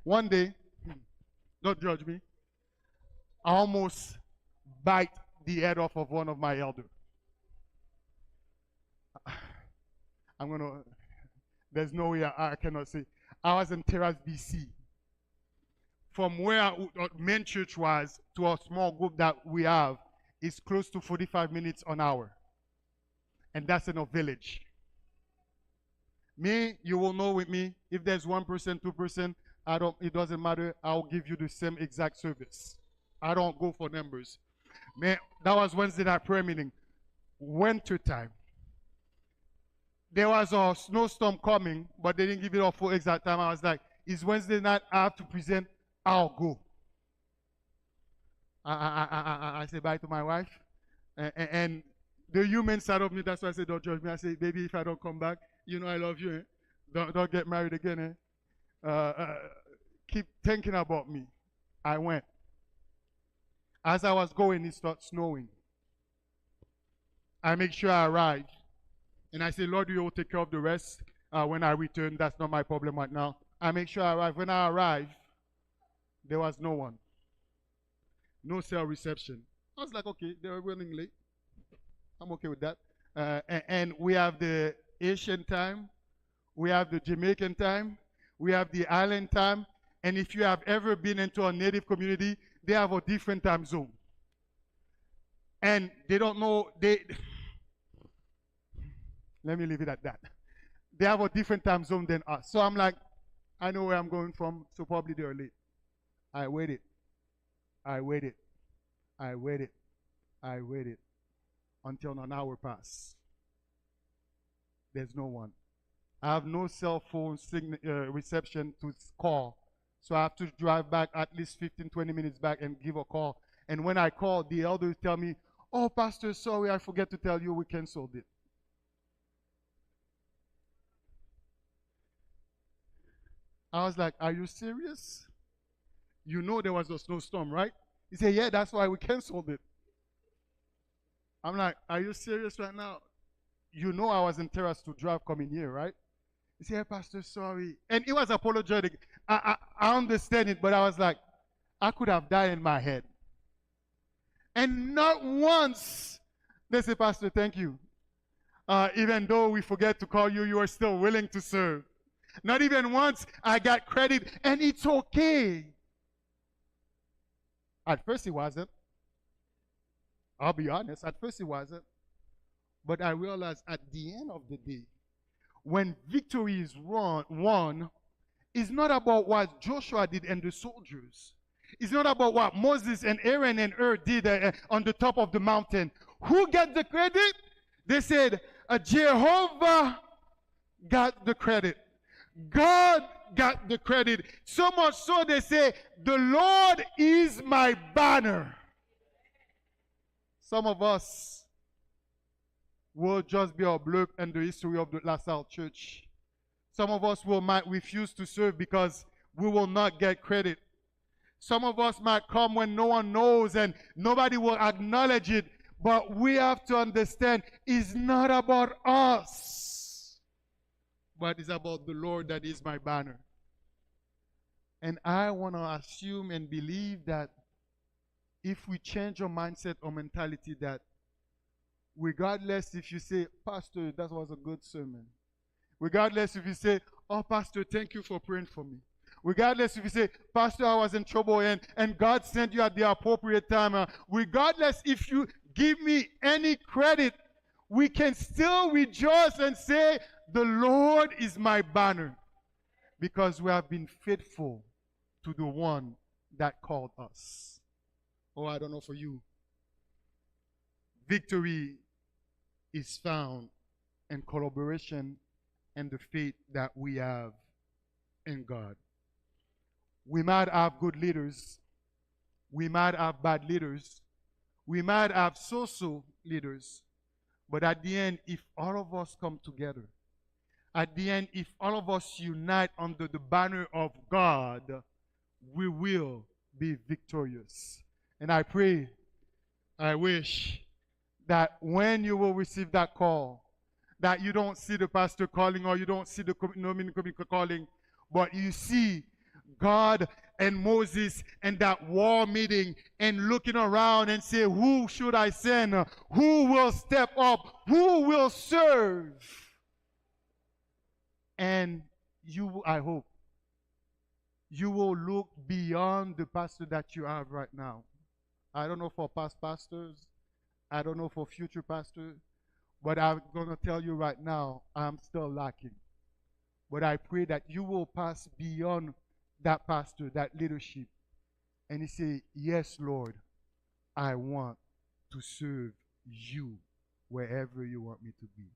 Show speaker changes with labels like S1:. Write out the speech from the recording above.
S1: One day, don't judge me, I almost bite the head off of one of my elders. There's no way I cannot say. I was in Terrace, BC. From where our main church was to a small group that we have is close to 45 minutes an hour. And that's in a village. Me, you will know with me, if there's 1%, 2%, it doesn't matter. I'll give you the same exact service. I don't go for numbers. Man, that was Wednesday night prayer meeting. Winter time. There was a snowstorm coming, but they didn't give it a full exact time. I was like, it's Wednesday night, I have to present, I'll go. I say bye to my wife. And the human side of me, that's why I say, don't judge me. I say, baby, if I don't come back, you know I love you. Eh? Don't get married again. Eh? Keep thinking about me. I went. As I was going, it started snowing. I make sure I arrive. And I say, Lord, you will take care of the rest when I return. That's not my problem right now. I make sure I arrive. When I arrive, there was no one. No cell reception. I was like, okay, they were running late. I'm okay with that. And we have the Asian time. We have the Jamaican time. We have the island time. And if you have ever been into a native community, they have a different time zone. And they don't know, let me leave it at that. They have a different time zone than us. So I'm like, I know where I'm going from, so probably they're late. I waited. Until an hour passed. There's no one. I have no cell phone reception to call. So I have to drive back at least 15, 20 minutes back and give a call. And when I call, the elders tell me, oh, Pastor, sorry, I forget to tell you we canceled it. I was like, are you serious? You know there was a snowstorm, right? He said, yeah, that's why we canceled it. I'm like, are you serious right now? You know I was in Terrace to drive coming here, right? He said, yeah, Pastor, sorry. And he was apologetic. I understand it, but I was like, I could have died in my head. And not once they say, Pastor, thank you. Even though we forget to call you, you are still willing to serve. Not even once I got credit, and it's okay. At first it wasn't. I'll be honest, at first it wasn't. But I realized at the end of the day, when victory is won, it's not about what Joshua did and the soldiers. It's not about what Moses and Aaron and Hur did on the top of the mountain. Who got the credit? They said, Jehovah got the credit. God got the credit. So much so they say, the Lord is my banner. Some of us will just be a blurb in the history of the Lasalle church. Some of us might refuse to serve because we will not get credit. Some of us might come when no one knows and nobody will acknowledge it. But we have to understand it's not about us, but it's about the Lord that is my banner. And I want to assume and believe that if we change our mindset or mentality, that regardless if you say, Pastor, that was a good sermon. Regardless if you say, oh, Pastor, thank you for praying for me. Regardless if you say, Pastor, I was in trouble and God sent you at the appropriate time. Regardless if you give me any credit, we can still rejoice and say, the Lord is my banner. Because we have been faithful to the one that called us. Oh, I don't know for you. Victory is found in collaboration and the faith that we have in God. We might have good leaders. We might have bad leaders. We might have so-so leaders. But at the end, if all of us come together, at the end, if all of us unite under the banner of God, we will be victorious. And I pray, I wish that when you will receive that call, that you don't see the pastor calling or you don't see the community calling, but you see God and Moses and that war meeting and looking around and say, who should I send? Who will step up? Who will serve? And you, I hope, you will look beyond the pastor that you have right now. I don't know for past pastors. I don't know for future pastors. But I'm going to tell you right now, I'm still lacking. But I pray that you will pass beyond that pastor, that leadership, and you say, yes, Lord, I want to serve you wherever you want me to be.